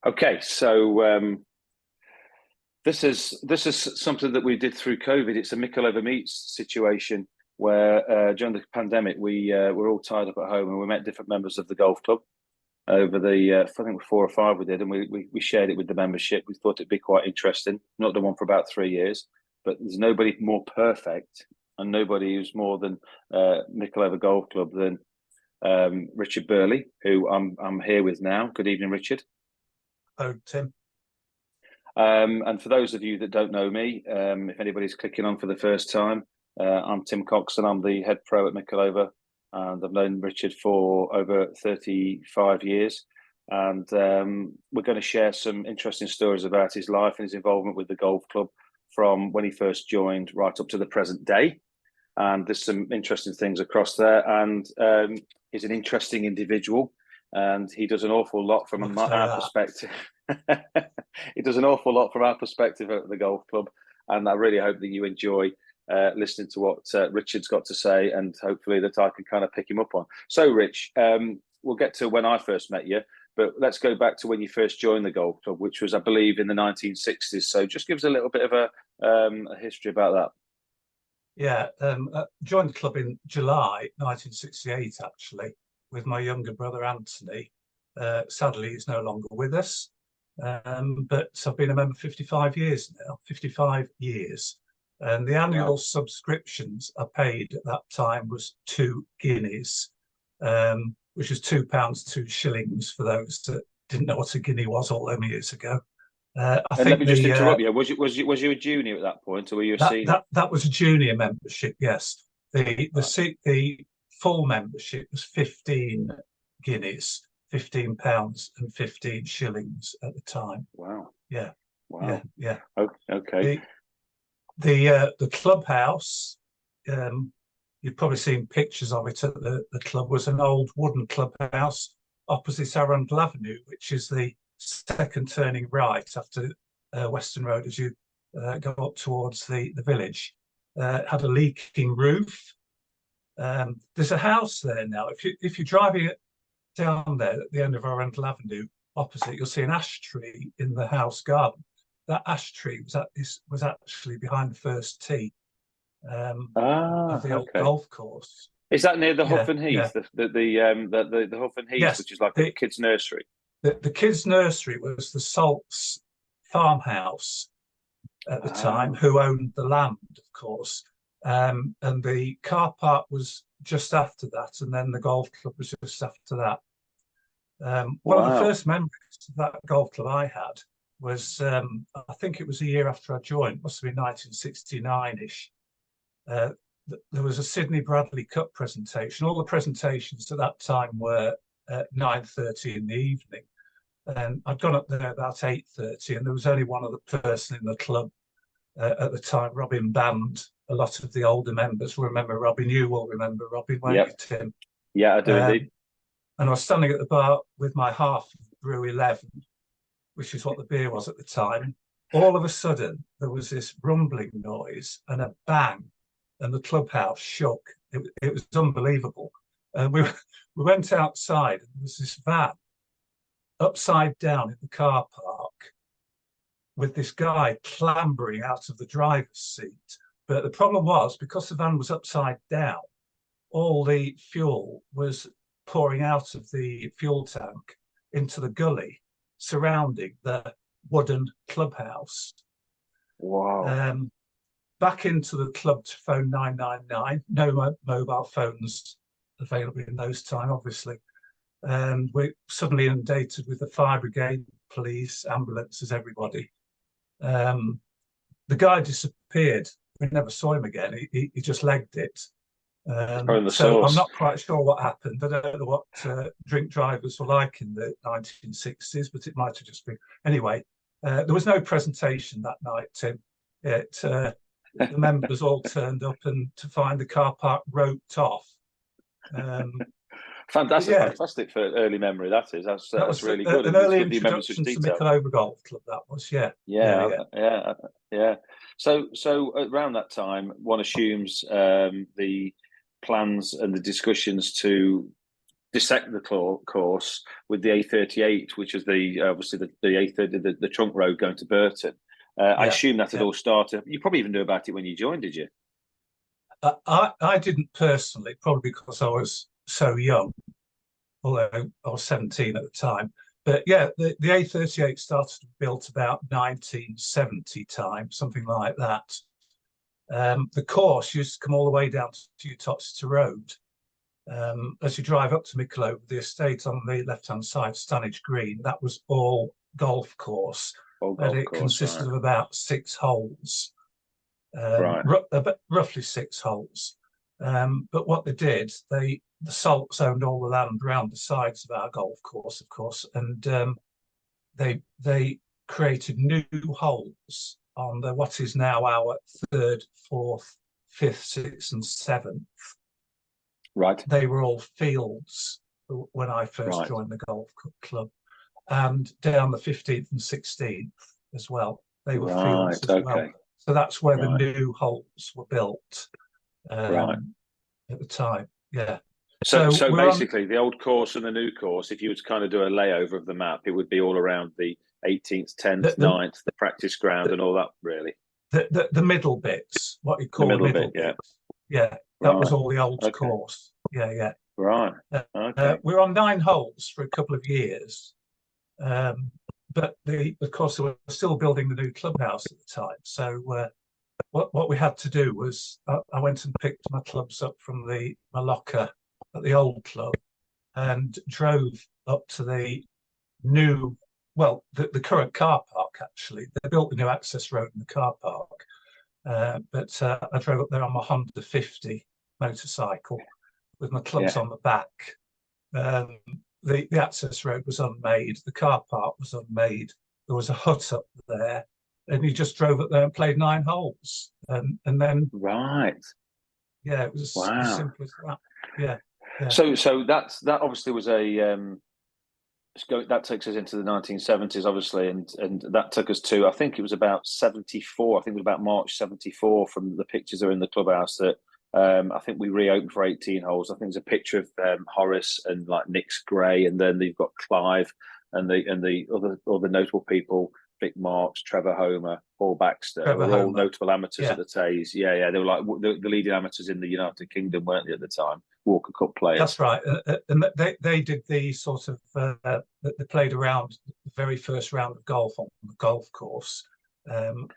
Okay, so this is something that we did through COVID. It's a Mickleover meets situation where during the pandemic we were all tied up at home and we met different members of the golf club over the I think 4 or 5 we did, and we shared it with the membership. We thought it'd be quite interesting. Not done one for about 3 years, but there's nobody more perfect and nobody who's more than Mickleover Golf Club than Richard Burley, who I'm here with now. Good evening, Richard. Oh, Tim. And for those of you that don't know me, if anybody's clicking on for the first time, I'm Tim Cox and I'm the head pro at Mickleover, and I've known Richard for over 35 years. And we're going to share some interesting stories about his life and his involvement with the golf club from when he first joined right up to the present day. And there's some interesting things across there. And he's an interesting individual, and he does an awful lot from our perspective. He does an awful lot from our perspective at the golf club, and I really hope that you enjoy listening to what Richard's got to say, and hopefully that I can kind of pick him up on. So, Rich, we'll get to when I first met you, but let's go back to when you first joined the golf club, which was, I believe, in the 1960s. So, just give us a little bit of a history about that. Yeah, joined the club in July 1968, actually, with my younger brother Anthony. Sadly, he's no longer with us, but I've been a member 55 years now, 55 years. And the annual subscriptions I paid at that time was 2 guineas, which is £2, 2 shillings for those that didn't know what a guinea was all them years ago. Let me just interrupt you. Was you a junior at that point, or were you a senior? That was a junior membership. Yes, the full membership was 15 guineas, £15 and 15 shillings at the time. Wow. Yeah. Wow. Yeah. Okay. The clubhouse, you've probably seen pictures of it at the club, was an old wooden clubhouse opposite Arundel Avenue, which is the second turning right after Western Road as you go up towards the village. It had a leaking roof. There's a house there now. If you're driving down there at the end of Arundel Avenue opposite, you'll see an ash tree in the house garden. That ash tree was actually behind the first tee of the old golf course. Is that near the Huff and Heath? Yeah. The Huff and Heath, yes, which is like a kids' nursery. The kids' nursery was the Salts farmhouse at the time, who owned the land, of course. And the car park was just after that, and then the golf club was just after that. One of the first memories of that golf club I had was, I think it was a year after I joined, must have been 1969-ish. There was a Sydney Bradley Cup presentation. All the presentations at that time were at 9:30 in the evening. And I'd gone up there about 8:30, and there was only one other person in the club at the time, Robin Band. A lot of the older members will remember Robin. You will remember Robin, won't you, Tim? Yeah, I do indeed. And I was standing at the bar with my half of Brew 11, which is what the beer was at the time. All of a sudden, there was this rumbling noise and a bang, and the clubhouse shook. It was unbelievable. And we went outside, and there was this van upside down in the car park with this guy clambering out of the driver's seat. But the problem was, because the van was upside down, all the fuel was pouring out of the fuel tank into the gully surrounding the wooden clubhouse. Wow. Back into the club to phone 999. No mobile phones available in those times, obviously. And we're suddenly inundated with the fire brigade, police, ambulances, everybody. The guy disappeared. We never saw him again. He just legged it. So I'm not quite sure what happened. I don't know what drink drivers were like in the 1960s, but it might have just been. Anyway, there was no presentation that night, Tim. The members all turned up, and to find the car park roped off. Fantastic for early memory. That's really good. An early introduction to Mickleover Golf Club. That was, yeah. So around that time, one assumes the plans and the discussions to dissect the course with the A38, which is the obviously the A30, the trunk road going to Burton. I assume that had all started. You probably even knew about it when you joined, did you? I didn't personally, probably because I was so young, although I was 17 at the time. But yeah, the A38 started to be built about 1970 time, something like that. The course used to come all the way down to Uttoxeter Road. As you drive up to Mickleover, the estate on the left-hand side, Stanage Green, that was all golf course. And it consisted of about 6 holes, roughly 6 holes. But what they did, the Salts owned all the land around the sides of our golf course, of course, and they created new holes on what is now our 3rd, 4th, 5th, 6th, and 7th. Right. They were all fields when I first joined the golf club, and down the 15th and 16th as well. They were fields as well. So that's where the new holes were built at the time. Yeah. So basically, the old course and the new course, if you were to kind of do a layover of the map, it would be all around the 18th, 10th, 9th, the practice ground and all that, really. The middle bits, what you call the middle bit, bits. Yeah. That was all the old course. Yeah. Right. We were on 9 holes for a couple of years. But of course, they were still building the new clubhouse at the time. So what we had to do was I went and picked my clubs up from my locker at the old club and drove up to the new, the current car park, actually. They built the new access road in the car park. But I drove up there on my Honda 50 motorcycle with my clubs on the back. The access road was unmade. The car park was unmade. There was a hut up there, and you just drove up there and played 9 holes, and then it was as simple as that. Yeah. So that obviously was that takes us into the 1970s, obviously, and that took us to, I think it was about 74. I think it was about March 74 from the pictures that are in the clubhouse that I think we reopened for 18 holes. I think there's a picture of Horace and like Nick's Gray, and then you've got Clive and the other notable people, Vic Marks, Trevor Homer, Paul Baxter, all notable amateurs at the Tays. Yeah, they were like the leading amateurs in the United Kingdom, weren't they, at the time? Walker Cup players. That's right, and they did the sort of they played around the very first round of golf on the golf course,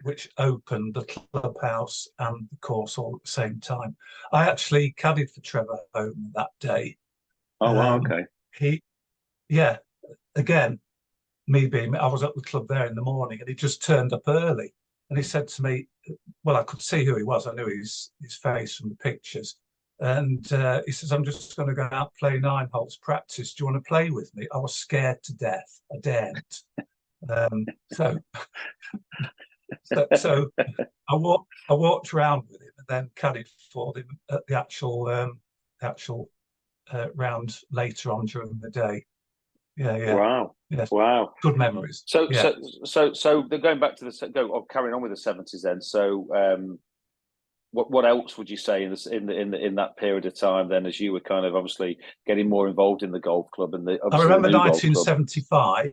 which opened the clubhouse and the course all at the same time. I actually caddied for Trevor Homer that day. Oh wow, okay. Again, I was at the club there in the morning, and he just turned up early, and he said to me, well, I could see who he was. I knew his face from the pictures. And he says, I'm just going to go out and play 9 holes practice. Do you want to play with me? I was scared to death. I daren't. So I walked around with him and then caddied for him at the actual round later on during the day. Yeah. Wow. Yes. Wow. Good memories. So going back to carrying on with the 70s then. So what else would you say in that period of time then, as you were kind of obviously getting more involved in the golf club and I remember 1975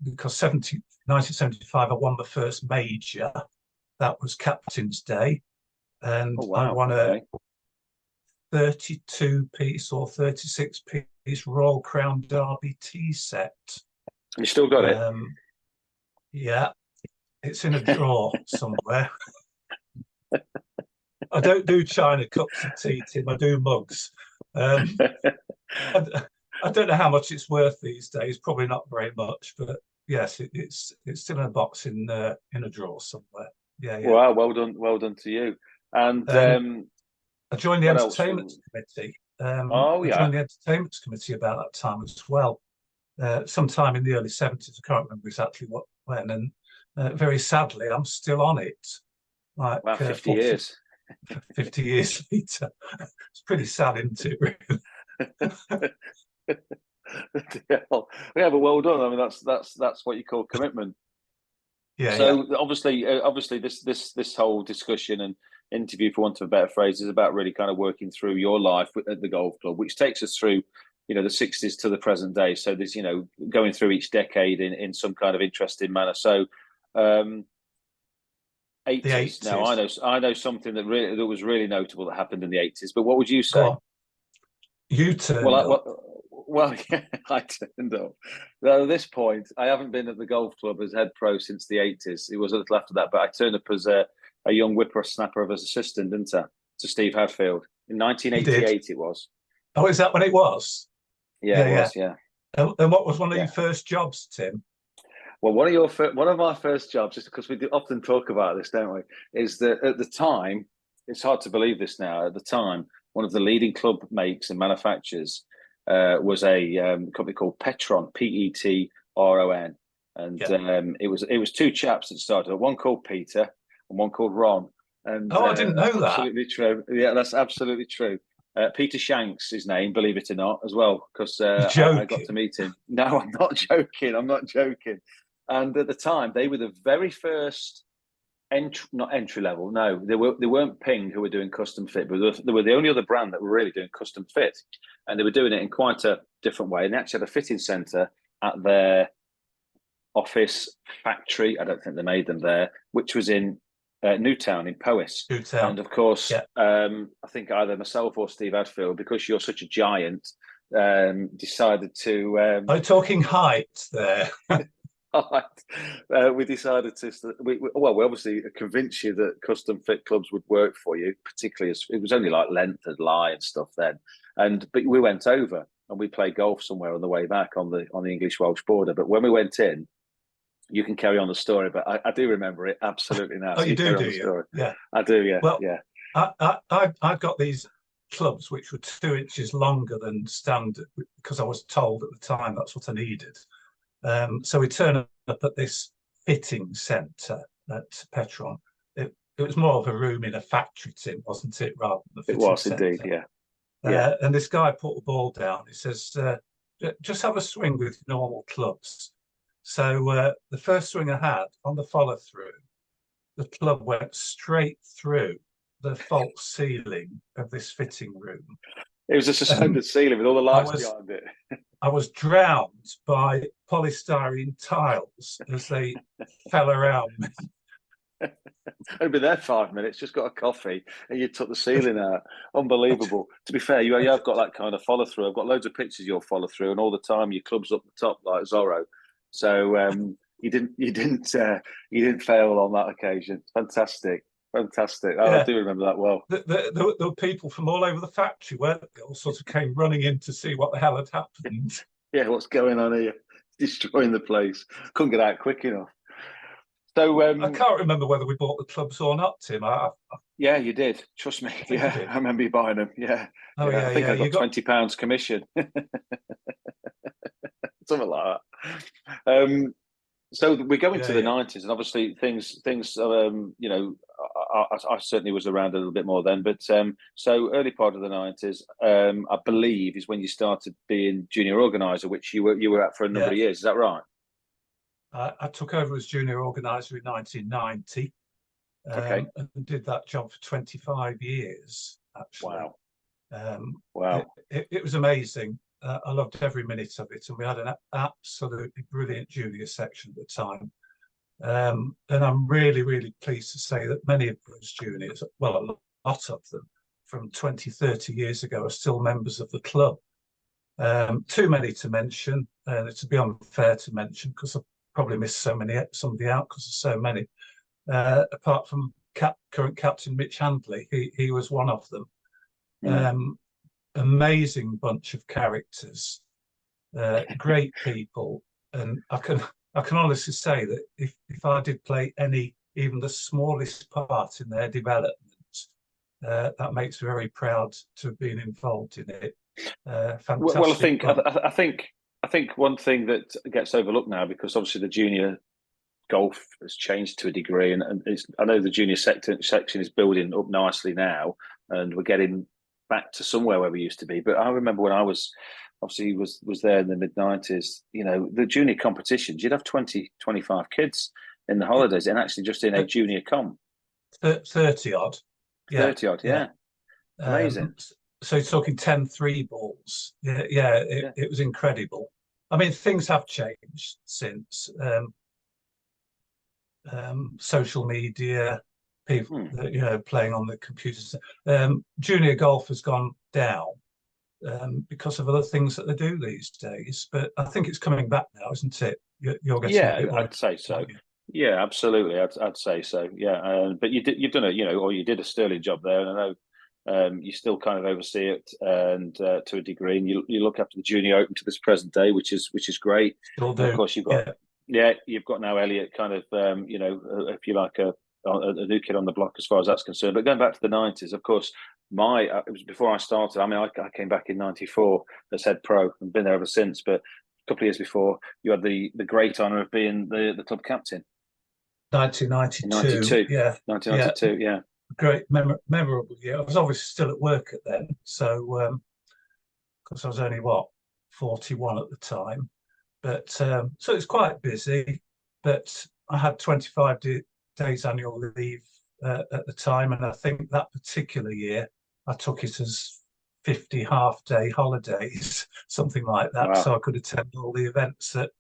because 1975 I won the first major. That was Captain's Day, and I won a 32-piece or 36-piece Royal Crown Derby tea set. You still got it? Yeah, it's in a drawer somewhere. I don't do china cups of tea, Tim. I do mugs. I don't know how much it's worth these days. Probably not very much, but yes, it's still in a box in a drawer somewhere. Yeah. Wow, well done to you. And I joined the entertainment committee. I joined the entertainment committee about that time as well. Sometime in the early 70s. I can't remember exactly when. And very sadly, I'm still on it. Like 50 years. 50 years later. It's pretty sad, isn't it, really? Yeah, but well done. I mean, that's what you call commitment. Yeah. So obviously, this whole discussion and interview, for want of a better phrase, is about really kind of working through your life at the golf club, which takes us through the 60s to the present day. So there's, going through each decade in some kind of interesting manner. So 80s. Now I know something that was really notable that happened in the 80s. But what would you say? You turned up. Well, yeah, I turned up. Now, at this point, I haven't been at the golf club as head pro since the 80s. It was a little after that, but I turned up as a young whippersnapper of his assistant, didn't I, to Steve Hadfield in 1988. It was. Oh, is that when it was? Yeah, it was. Yeah. And what was one of your first jobs, Tim? Well, one of my first jobs, just because we often talk about this, don't we, is that at the time, it's hard to believe this now. At the time, one of the leading club makes and manufacturers was a company called Petron, Petron, and it was two chaps that started. One called Peter and one called Ron. And I didn't know that. Absolutely true. Yeah, that's absolutely true. Peter Shanks, his name, believe it or not, as well, because I got to meet him. No, I'm not joking. I'm not joking. And at the time, they were the very first not entry level. No, they weren't Ping who were doing custom fit, but they were the only other brand that were really doing custom fit, and they were doing it in quite a different way. And they actually had a fitting centre at their office factory. I don't think they made them there, which was in Newtown in Powys. Newtown. And of course, I think either myself or Steve Hadfield, because you're such a giant, decided to. Are you talking height there? We decided to. We obviously convinced you that custom fit clubs would work for you, particularly as it was only like length and lie and stuff then. But we went over and we played golf somewhere on the way back on the English Welsh border. But when we went in, you can carry on the story, but I do remember it absolutely now. Oh, you do you? Yeah, I do. Yeah, well, yeah. I've got these clubs which were 2 inches longer than standard because I was told at the time that's what I needed. So we turned up at this fitting centre at Petron. It was more of a room in a factory, Tim, wasn't it? Rather than a fitting It was centre. indeed, yeah. And this guy put the ball down. He says, just have a swing with normal clubs. So the first swing I had on the follow through, the club went straight through the false ceiling of this fitting room. It was a suspended ceiling with all the lights behind it. I was drowned by polystyrene tiles as they fell around me. I'd been there 5 minutes, just got a coffee, and you took the ceiling out. Unbelievable. To be fair, you have got that kind of follow through. I've got loads of pictures of your follow through, and all the time your club's up the top like Zorro. So you didn't fail on that occasion. Fantastic. I do remember that well. There were people from all over the factory, weren't they? All sorts of came running in to see what the hell had happened. Yeah, what's going on here? Destroying the place. Couldn't get out quick enough. So I can't remember whether we bought the clubs or not, Tim. Yeah, you did. Trust me. Yeah, I remember you buying them. Yeah. I think I got £20 commission. Something like that. So we go into the 90s, and obviously things. I certainly was around a little bit more then, but so early part of the 90s, I believe, is when you started being junior organizer, which you were at for a number of years. Is that right? I took over as junior organizer in 1990. And did that job for 25 years. Actually, wow! It was amazing. I loved every minute of it, and we had an absolutely brilliant junior section at the time. And I'm really, really pleased to say that many of those juniors, well, a lot of them from 20, 30 years ago, are still members of the club. Too many to mention, to be unfair to mention, because I've probably missed somebody out because there's so many. Apart from current captain Mitch Handley, he was one of them. Amazing bunch of characters, great people, and I can honestly say that if I did play even the smallest part in their development, that makes me very proud to have been involved in it. Fantastic. Well, I think one thing that gets overlooked now, because obviously the junior golf has changed to a degree, and I know the junior section is building up nicely now, and we're getting back to somewhere where we used to be. But I remember when I was there in the mid-90s, the junior competitions, you'd have 20, 25 kids in the holidays, and actually just in a junior comp. 30 odd. 30 odd, yeah. Amazing. So you're talking 10 3-balls. Yeah, yeah, it was incredible. I mean, things have changed since. Social media, people, playing on the computers. Junior golf has gone down because of other things that they do these days. But I think it's coming back now, isn't it? You're getting a bit more. I'd say so. Yeah, absolutely. I'd say so. Yeah, but you've done or you did a sterling job there, and I know you still kind of oversee it, and to a degree, and you look after the Junior Open to this present day, which is great. Still do. And of course, you've got you've got now Elliot, kind of if you like a new kid on the block as far as that's concerned. But going back to the 90s, of course, it was before I started. I mean, I came back in '94 as head pro and been there ever since. But a couple of years before, you had the great honour of being the club captain. 1992. Yeah. 1992. Yeah. Great, memorable year. I was obviously still at work then, so because I was only 41 at the time. But so it's quite busy. But I had 25 days annual leave at the time, and I think that particular year I took it as 50 half-day holidays, something like that, so I could attend all the events that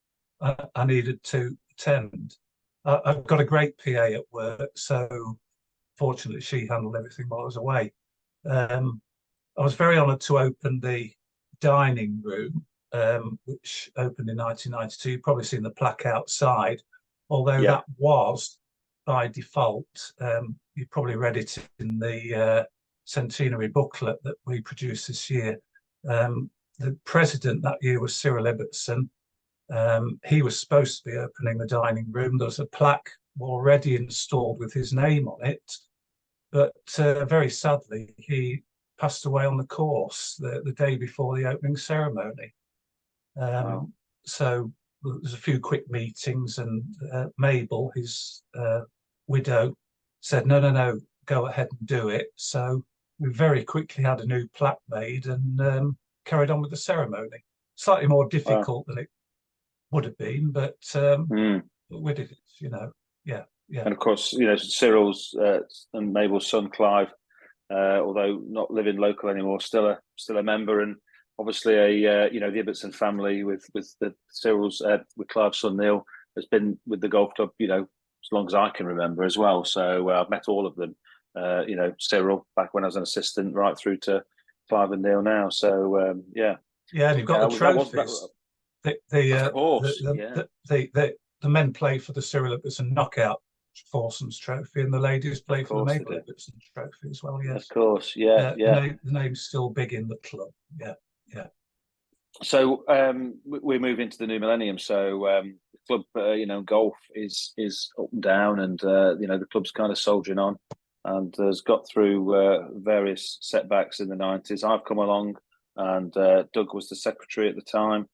I needed to attend. I've got a great PA at work, so fortunately she handled everything while I was away. I was very honoured to open the dining room, which opened in 1992. You've probably seen the plaque outside, although that was by default. You probably read it in the centenary booklet that we produced this year. The president that year was Cyril Ibbotson. He was supposed to be opening the dining room. There was a plaque already installed with his name on it, but very sadly, he passed away on the course the day before the opening ceremony. So there's a few quick meetings, and Mabel, his widow, said, no, go ahead and do it. So we very quickly had a new plaque made and carried on with the ceremony. Slightly more difficult than it would have been, but we did it, yeah. And of course, Cyril's and Mabel's son Clive, although not living local anymore, still a member, and obviously the Ibbotson family with the Cyril's with Clive's son Neil has been with the golf club, as long as I can remember as well. So I've met all of them. Cyril back when I was an assistant, right through to Clive and Neil now. So yeah, and you've got the trophies. The men play for the Cyril Ibbotson Knockout Foursomes Trophy, and the ladies play for the Mabel Ibbotson Trophy as well. Yes, of course. Yeah. The name's still big in the club. Yeah. So we move into the new millennium. So the club, golf is up and down, and the club's kind of soldiering on, and has got through various setbacks in the 90s. I've come along, and Doug was the secretary at the time,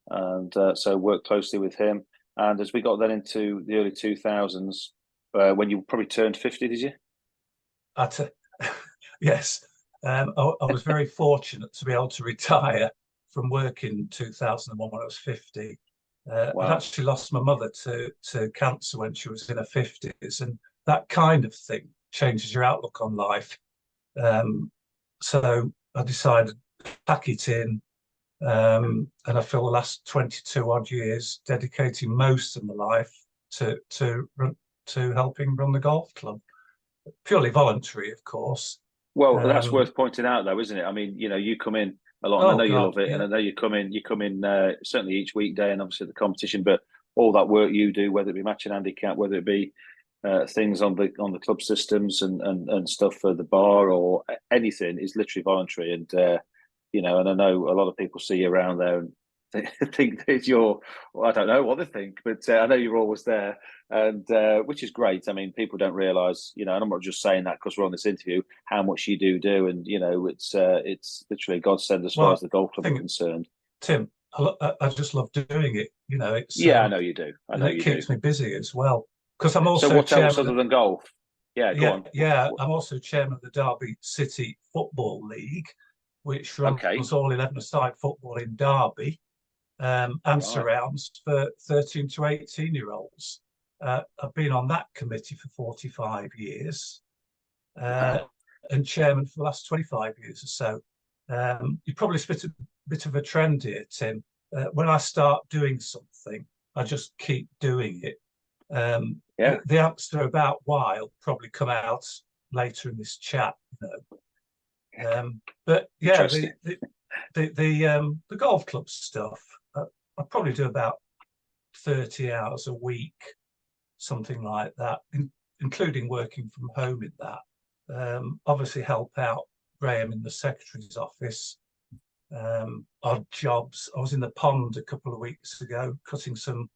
and so worked closely with him. And as we got then into the early 2000s, when you probably turned 50, did you? Yes. I was very fortunate to be able to retire from work in 2001 when I was 50. I'd actually lost my mother to cancer when she was in her 50s, and that kind of thing changes your outlook on life. So I decided to pack it in, and I feel the last 22 odd years dedicating most of my life to helping run the golf club. Purely voluntary, of course. Well, that's worth pointing out, though, isn't it? I mean, you come in a lot, and I know you love it, and I know you come in certainly each weekday, and obviously the competition, but all that work you do, whether it be matching handicap, whether it be things on the club systems and stuff for the bar or anything, is literally voluntary. And and I know a lot of people see you around there and think that you're, I don't know what they think, but I know you're always there, and which is great. I mean, people don't realise, and I'm not just saying that because we're on this interview, how much you do, and it's literally a godsend as far as the golf club are concerned. Tim, I just love doing it. It's I know you do. I know it keeps me busy as well, because I'm also so what else other than golf? Go on. I'm also chairman of the Derby City Football League, which runs all 11-a-side football in Derby. And surrounds for 13 to 18-year-olds. I've been on that committee for 45 years and chairman for the last 25 years or so. You probably spit a bit of a trend here, Tim. When I start doing something, I just keep doing it. The answer about why will probably come out later in this chat, you know. But yeah, the golf club stuff, I probably do about 30 hours a week, something like that, including working from home in that. Obviously help out Graham in the secretary's office. Odd jobs. I was in the pond a couple of weeks ago cutting some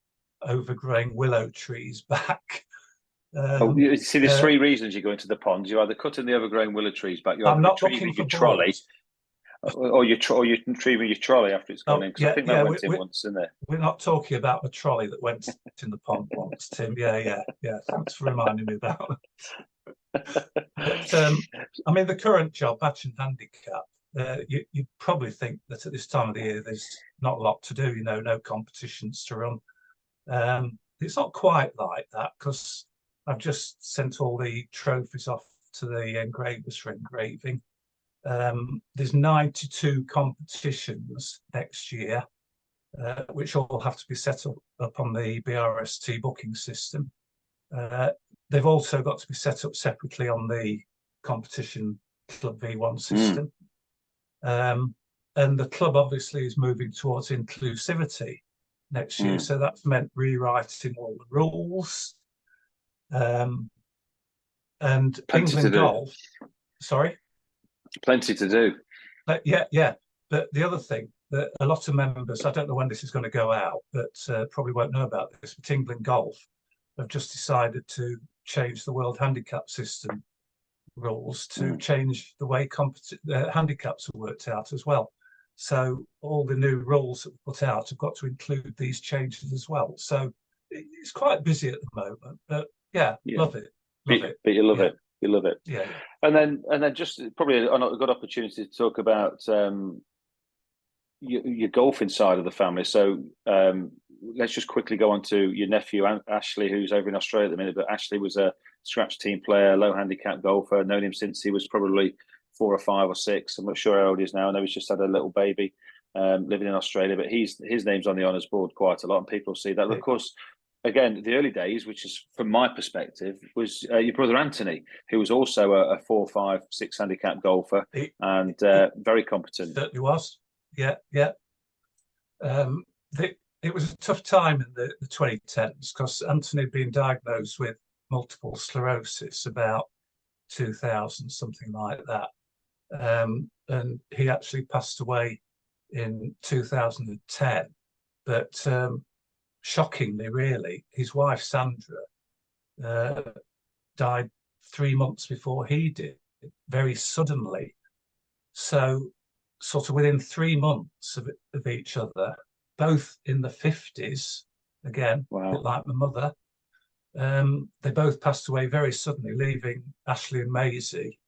overgrown willow trees back. You see, there's three reasons you go into the pond. You're either cutting the overgrown willow trees back, you're I'm not retrieving looking for your trolley, or you're retrieving your trolley after it's gone in. Because I think that went in once, didn't it? We're not talking about the trolley that went in the pond once, Tim. Yeah. Thanks for reminding me about that. But, I mean, the current job, Batch and Handicap, you probably think that at this time of the year there's not a lot to do, you know, no competitions to run. It's not quite like that, because I've just sent all the trophies off to the engravers for engraving. There's 92 competitions next year, which all have to be set up on the BRST booking system. They've also got to be set up separately on the competition Club V1 system. And the club obviously is moving towards inclusivity next year. So that's meant rewriting all the rules. And Plenty England Golf, sorry? Plenty to do. Yeah. But the other thing that a lot of members, I don't know when this is going to go out, but probably won't know about this, but England Golf have just decided to change the World Handicap System rules to change the way handicaps are worked out as well. So all the new rules that we put out have got to include these changes as well. So it's quite busy at the moment, but love it. But you love it. You love it. Yeah. And then just probably a good opportunity to talk about your golfing side of the family. So let's just quickly go on to your nephew, Ashley, who's over in Australia at the minute. But Ashley was a scratch team player, low handicap golfer. I've known him since he was probably 4 or 5 or 6. I'm not sure how old he is now. I know he's just had a little baby living in Australia, but his name's on the honours board quite a lot, and people see that. But of course, again, the early days, which is from my perspective, was your brother Anthony, who was also a 4, 5, 6 handicap golfer and very competent. Certainly was. Yeah. It was a tough time in the 2010s, because Anthony had been diagnosed with multiple sclerosis about 2000, something like that. And he actually passed away in 2010. But shockingly, really, his wife, Sandra, died 3 months before he did, very suddenly. So sort of within 3 months of each other, both in the 50s, again, a bit like my mother, they both passed away very suddenly, leaving Ashley and Maisie,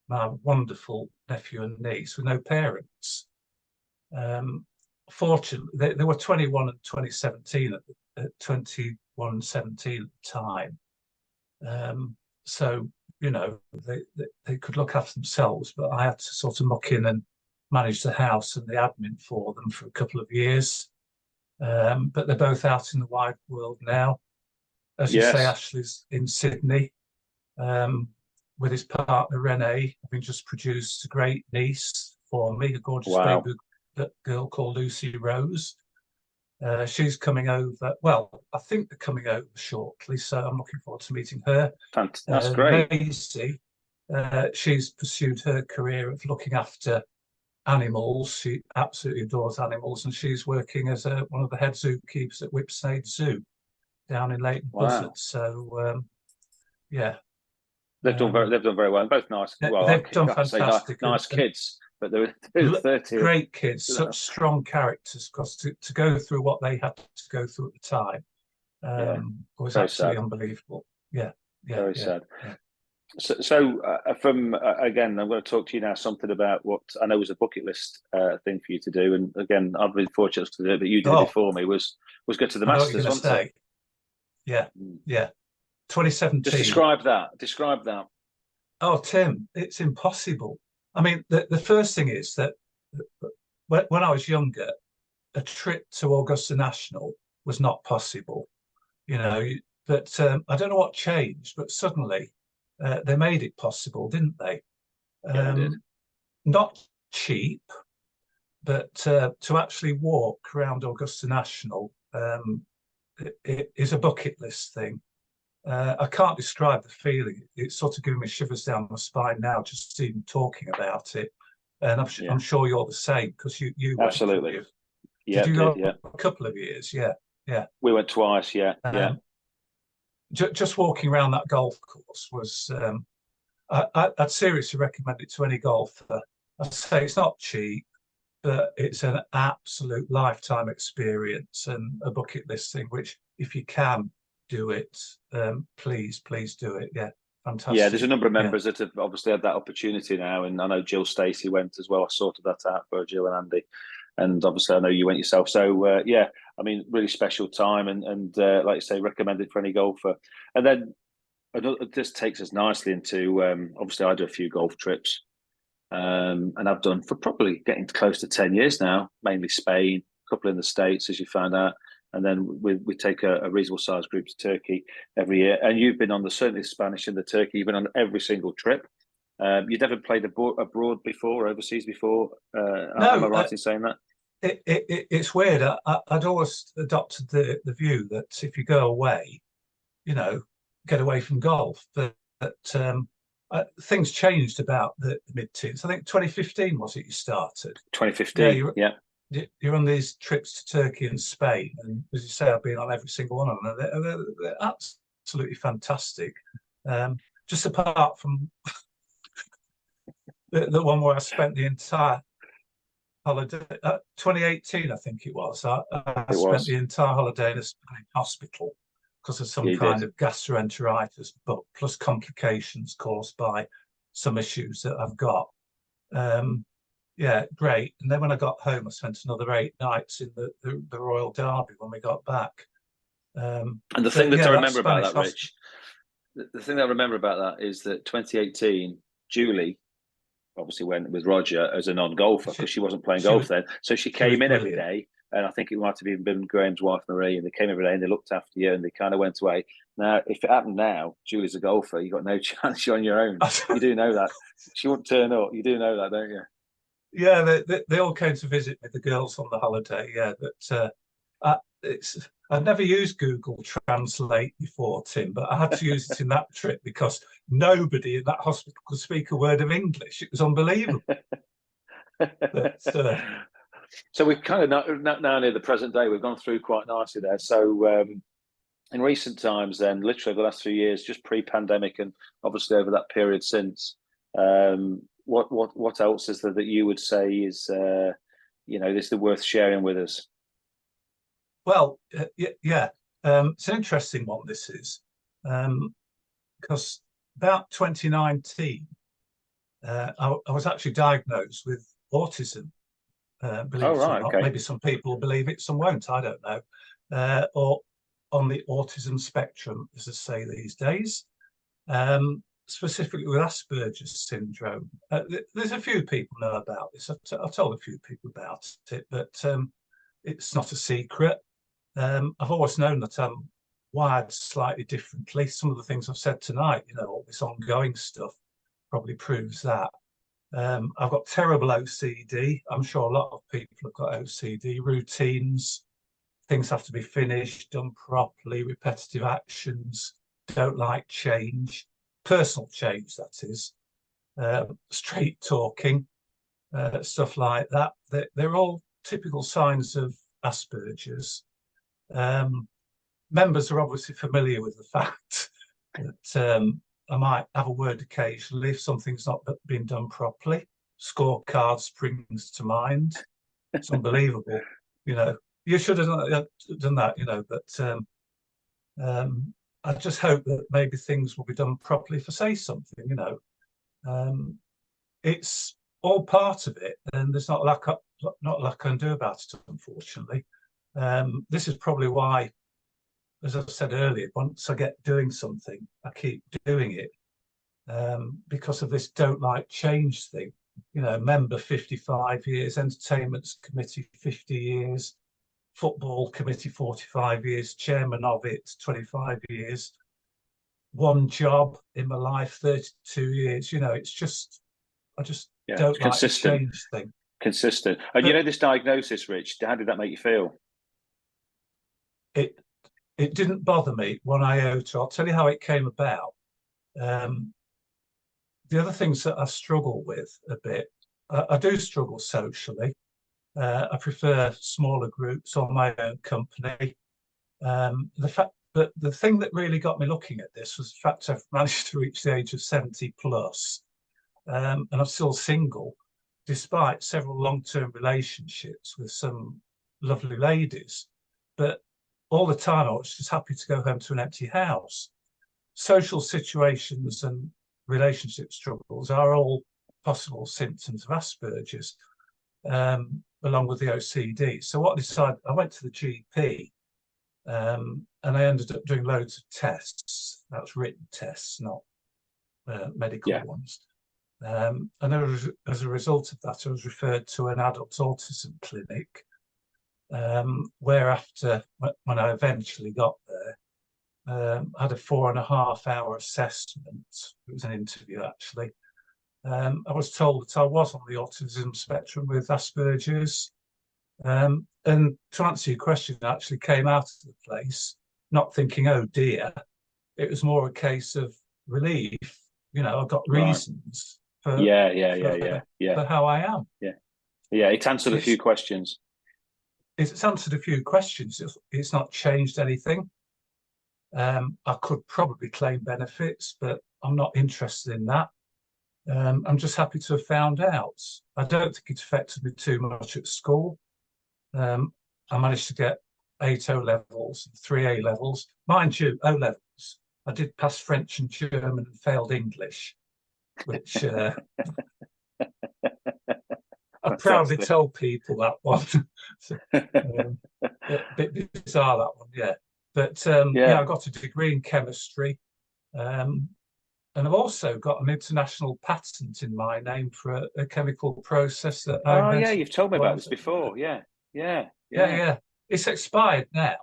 my wonderful nephew and niece, with no parents. Fortunately, they were 21 and 2017 at 21 and 17 at the time. So, you know, they could look after themselves, but I had to sort of muck in and manage the house and the admin for them for a couple of years. But they're both out in the wide world now. As you say, Ashley's in Sydney with his partner Renee, having just produced a great niece for me, a gorgeous baby girl called Lucy Rose. She's coming over. Well, I think they're coming over shortly, so I'm looking forward to meeting her. That's great. Maisie, she's pursued her career of looking after animals. She absolutely adores animals, and she's working as one of the head zookeepers at Whipsnade Zoo down in Leighton Buzzard. So they've done very well, and both nice. Well, they've done fantastic. Nice kids, but they're 30. Great kids, such strong characters. Because to go through what they had to go through at the time was absolutely unbelievable. Very sad. Yeah. So from again, I'm going to talk to you now something about what I know was a bucket list thing for you to do, and again, I've been fortunate to do it, but you did it before me. Was go to the Masters, wasn't it? Yeah. 2017. Just describe that. Oh, Tim, it's impossible. I mean, the first thing is that when I was younger, a trip to Augusta National was not possible. You know, but I don't know what changed, but suddenly they made it possible, didn't they? Yeah, they did. Not cheap, but to actually walk around Augusta National it is a bucket list thing. I can't describe the feeling. It's sort of giving me shivers down my spine now, just even talking about it. And I'm sure you're the same, because you went, Absolutely. you? Yeah, Did you did, go yeah. a couple of years? Yeah, yeah. We went twice, yeah, yeah. Just walking around that golf course was, I'd seriously recommend it to any golfer. I'd say it's not cheap, but it's an absolute lifetime experience and a bucket list thing, which if you can do it, please do it. Yeah, fantastic. Yeah, there's a number of members that have obviously had that opportunity now, and I know Jill Stacey went as well. I sorted that out for Jill and Andy, and obviously I know you went yourself. So yeah, I mean, really special time, and like you say, recommended for any golfer. And then this takes us nicely into obviously I do a few golf trips, and I've done for probably getting close to 10 years now, mainly Spain, a couple in the States, as you found out. And then we take a reasonable sized group to Turkey every year. And you've been on certainly Spanish and the Turkey, you've been on every single trip. You've never played abroad before, overseas before. No, am I right in saying that? It's weird. I'd always adopted the view that if you go away, you know, get away from golf. But things changed about the mid-teens. I think 2015 was it you started? 2015, yeah. You're on these trips to Turkey and Spain, and as you say, I've been on every single one of them. They're absolutely fantastic. Just apart from the one where I spent the entire holiday, 2018, I think it was. I spent the entire holiday in a hospital because of some kind of gastroenteritis, but plus complications caused by some issues that I've got. Yeah, great. And then when I got home, I spent another 8 nights in the Royal Derby when we got back. And the thing that I remember about that, Rich, the thing that I remember about that is that 2018, Julie obviously went with Roger as a non-golfer because she wasn't playing golf then. So she came in every day. And I think it might have even been Graham's wife, Marie, and they came every day and they looked after you and they kind of went away. Now, if it happened now, Julie's a golfer, you've got no chance, you're on your own. You do know that. She won't turn up. You do know that, don't you? Yeah, they all came to visit me, the girls on the holiday. Yeah, but I'd never used Google Translate before, Tim, but I had to use it in that trip because nobody in that hospital could speak a word of English. It was unbelievable. But, so we've kind of now near the present day, we've gone through quite nicely there. So in recent times, then, literally the last few years, just pre-pandemic, and obviously over that period since, what else is there that you would say is this is worth sharing with us? Well, yeah, it's an interesting one. This is because about 2019, I was actually diagnosed with autism. Believe it or not, okay. Maybe some people believe it, some won't. I don't know. Or on the autism spectrum, as I say these days. Specifically with Asperger's syndrome. There's a few people know about this. I've told a few people about it, but it's not a secret. I've always known that I'm wired slightly differently. Some of the things I've said tonight, all this ongoing stuff probably proves that. I've got terrible OCD. I'm sure a lot of people have got OCD. Routines, things have to be finished, done properly, repetitive actions, don't like change. Personal change, that is, straight talking, stuff like that. They're all typical signs of Asperger's. Members are obviously familiar with the fact that I might have a word occasionally if something's not been done properly. Scorecard springs to mind. It's unbelievable. You should have done that, but I just hope that maybe things will be done properly if I say something, It's all part of it, and there's not a lot I can do about it, unfortunately. This is probably why, as I said earlier, once I get doing something, I keep doing it because of this don't like change thing. member 55 years, entertainment committee 50 years, football committee 45 years, chairman of it 25 years, one job in my life 32 years. It's just, I just don't like to change things. Consistent. And this diagnosis, Rich, how did that make you feel? It didn't bother me one iota. I'll tell you how it came about. The other things that I struggle with a bit, I do struggle socially. I prefer smaller groups or my own company. The thing that really got me looking at this was the fact I've managed to reach the age of 70 plus, and I'm still single, despite several long-term relationships with some lovely ladies. But all the time, I was just happy to go home to an empty house. Social situations and relationship struggles are all possible symptoms of Asperger's, along with the OCD. So what I decided, I went to the GP, and I ended up doing loads of tests. That was written tests, not medical ones. And as a result of that, I was referred to an adult autism clinic, where after, when I eventually got there, I had a 4.5-hour assessment. It was an interview, actually. I was told that I was on the autism spectrum with Asperger's. And to answer your question, I actually came out of the place not thinking, oh dear. It was more a case of relief. I've got reasons for how I am. Yeah, it's answered a few questions. It's answered a few questions. It's not changed anything. I could probably claim benefits, but I'm not interested in that. I'm just happy to have found out. I don't think it affected me too much at school. I managed to get 8 O levels, 3 A levels. Mind you, O levels, I did pass French and German and failed English, which I proudly tell people that one. A bit bizarre, that one, yeah. But I got a degree in chemistry. And I've also got an international patent in my name for a chemical process that I invented. Oh, yeah, you've told me about this before. Yeah. It's expired now,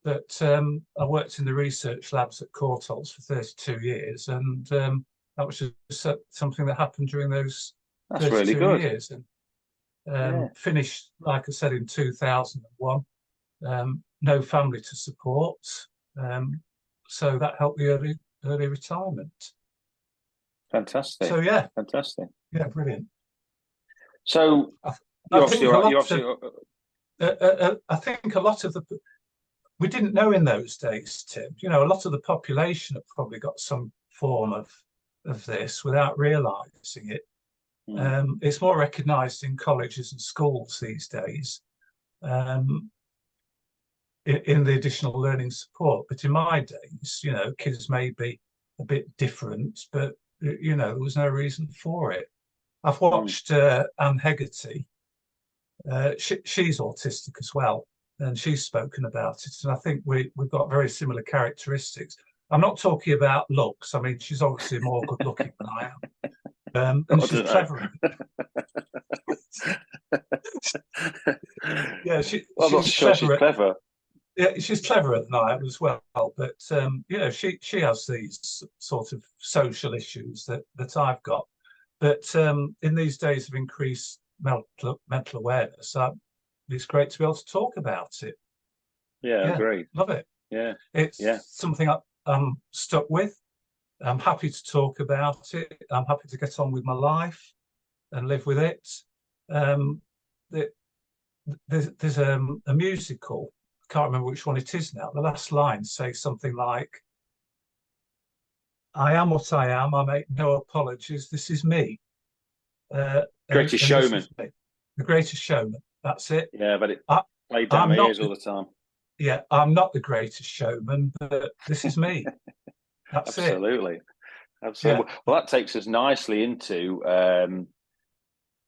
but I worked in the research labs at Courtaulds for 32 years, and that was just something that happened during those 32 really good. years. And finished, like I said, in 2001. No family to support, so that helped the early retirement. Fantastic. So fantastic. Yeah, brilliant. So I think a lot of we didn't know in those days, Tim. A lot of the population have probably got some form of this without realising it. It's more recognised in colleges and schools these days, in the additional learning support. But in my days, kids may be a bit different, but there was no reason for it. I've watched Anne Hegarty. She's autistic as well, and she's spoken about it. And I think we've got very similar characteristics. I'm not talking about looks. I mean, she's obviously more good looking than I am. And she's clever. Yeah, she's clever. Yeah, she's cleverer than I am as well. But she has these sort of social issues that I've got. But in these days of increased mental awareness, it's great to be able to talk about it. Yeah, great. Love it. Yeah, it's something I'm stuck with. I'm happy to talk about it. I'm happy to get on with my life and live with it. There's a musical. I can't remember which one it is now. The last line says something like, "I am what I am. I make no apologies. This is me." Greatest Showman. The Greatest Showman. That's it. Yeah, but it played down my ears all the time. Yeah, I'm not the greatest showman, but this is me. That's Absolutely. Yeah. Well, that takes us nicely into, and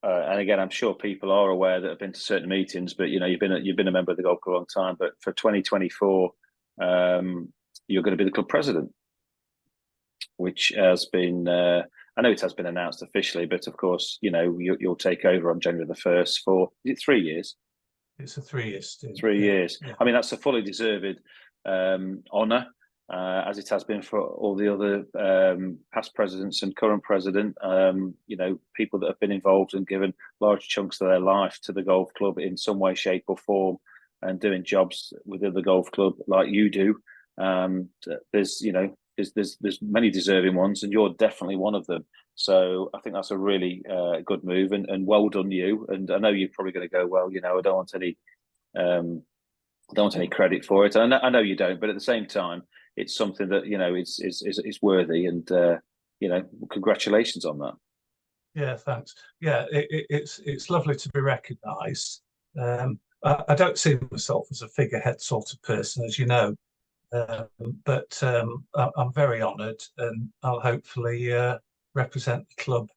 again, I'm sure people are aware that have been to certain meetings, but you've been a member of the Golf Club a long time. But for 2024, you're going to be the club president, which has been, I know it has been announced officially, but of course, you'll take over on January the 1st for, is it 3 years? It's a 3-year stint. 3 years. Yeah. I mean, that's a fully deserved honour, as it has been for all the other past presidents and current president. People that have been involved and given large chunks of their life to the golf club in some way, shape, or form, and doing jobs within the golf club like you do. There's many deserving ones, and you're definitely one of them. So I think that's a really good move, and well done you. And I know you're probably going to go, well, I don't want any credit for it. I know you don't, but at the same time, it's something that is worthy, and congratulations on that. Yeah, thanks. Yeah, it's lovely to be recognised. I don't see myself as a figurehead sort of person, as you know, but I'm very honoured, and I'll hopefully represent the club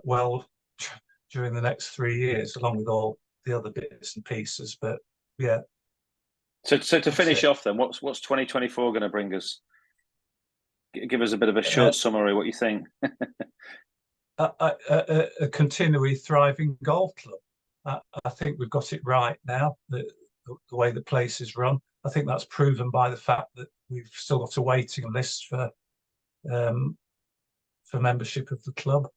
well during the next 3 years, along with all the other bits and pieces. But yeah. So to finish off, then, what's 2024 going to bring us? Give us a bit of a short summary. What you think? A continually thriving golf club. I think we've got it right now. The way the place is run, I think that's proven by the fact that we've still got a waiting list for membership of the club.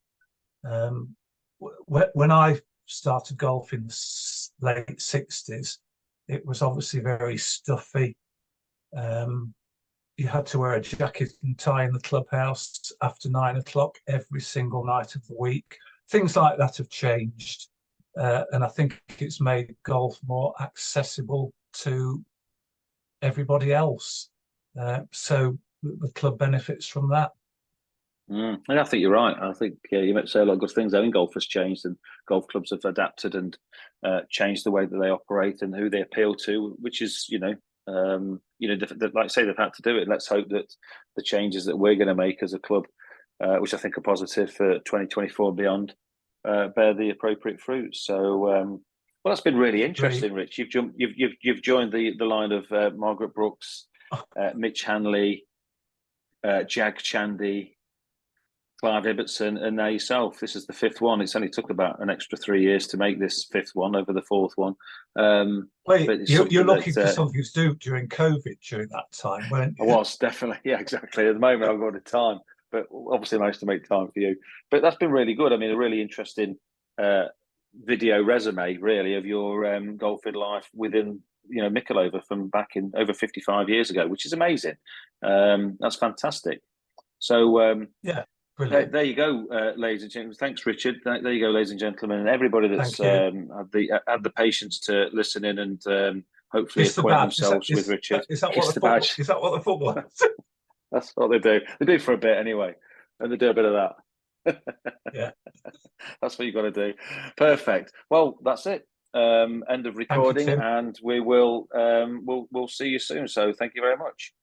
When I started golf in the late 60s, it was obviously very stuffy. You had to wear a jacket and tie in the clubhouse after 9 o'clock every single night of the week. Things like that have changed. And I think it's made golf more accessible to everybody else. So the club benefits from that. And I think you're right. I think you might say a lot of good things. I think golf has changed, and golf clubs have adapted and changed the way that they operate and who they appeal to, which is, like I say, they've had to do it. Let's hope that the changes that we're going to make as a club, which I think are positive for 2024 and beyond, bear the appropriate fruit. So, well, that's been really interesting, Rich. You've joined the line of Margaret Brooks, Mitch Hanley, Jag Chandy, Clive Ibbotson, and now yourself. This is the 5th one. It's only took about an extra 3 years to make this 5th one over the 4th one. You're looking for something to do during COVID during that time, weren't you? I was, definitely. Yeah, exactly. At the moment, I've got the time, but obviously managed to make time for you. But that's been really good. I mean, a really interesting video resume, really, of your golfing life within Mickleover from back in over 55 years ago, which is amazing. That's fantastic. So yeah. There you go, ladies and gentlemen. Thanks, Richard. There you go, ladies and gentlemen, and everybody that's had the patience to listen in and hopefully acquaint themselves with Richard. Is that what the football is? That's what they do. They do for a bit anyway, and they do a bit of that. Yeah, that's what you've got to do. Perfect. Well, that's it. End of recording, and we will we'll see you soon. So thank you very much.